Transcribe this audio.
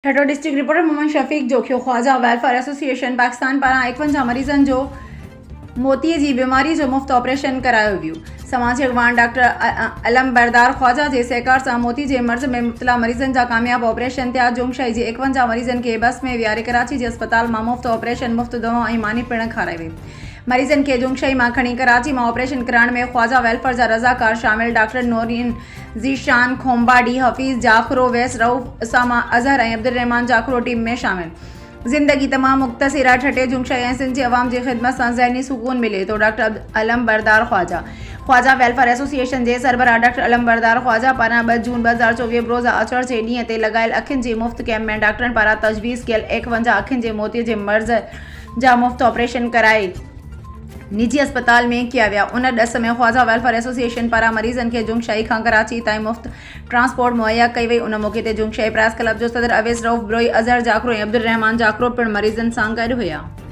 ठठो district reporter Mohammad Shafiq Jokhio Khwaja welfare association Pakistan पारां 51 मरीज़नि जो मोतीअ जी बीमारी जो मुफ़्त ऑपरेशन करायो वियो। समाजी अॻवान डॉक्टर अलम बरदार ख्वाजा जे सहकार सां मोती जे मर्ज़ में मुब्तला मरीज़नि जा कामयाब ऑपरेशन थिया। जुमशई जे 51 मरीज़नि खे बस में विहारे कराची जे अस्पताल मां मुफ़्त ऑपरेशन, मुफ़्त दवा ऐं मानी पिण खाराई वई। मरीज़नि खे जुमशई मां खणी कराची मां ऑपरेशन कराइण में ख्वाजा वेलफेयर जा रज़ाकार शामिल डॉक्टर नूरीन ज़ीशान खोम्बाडी, हफ़ीज़ जाखरो, वैस रऊफ़, उसामा अज़हर ऐं अब्दुर्रहमान जाखरो टीम में शामिल। ज़िंदगी तमाम मुख़्तसिर आहे। ठठे जुमशई ऐं सिंध जी अवाम जी ख़िदमत सां ज़हनी सुकून मिले थो। डॉक्टर अलम बरदार ख्वाजा वेलफेयर एसोसिएशन जे सरबराह डॉक्टर अलम बरदार ख्वाजा पारां 2 जून 2024 बरोज़ा अचड़ जे ॾींहं ते लॻायल अखियुनि जी मुफ़्त कैंप में डॉक्टरनि पारां तजवीज़ कयल 51 अखियुनि जे मोतीअ जे मर्ज़ जा मुफ़्त ऑपरेशन कराए निजी अस्पताल में किया विया। उन ॾस में ख्वाजा वेलफेयर एसोसिएशन पारां मरीज़नि खे जुमशई खां कराची ताईं मुफ़्त ट्रांसपोर्ट मुहैया कई वई। उन मौक़े ते जुमशई प्रेस क्लब जो सदर अवैस रऊफ़, ब्रोई अज़हर जाखरो ऐं अब्दुर्रहमान जाखरो पिण मरीज़नि सां गॾु हुया।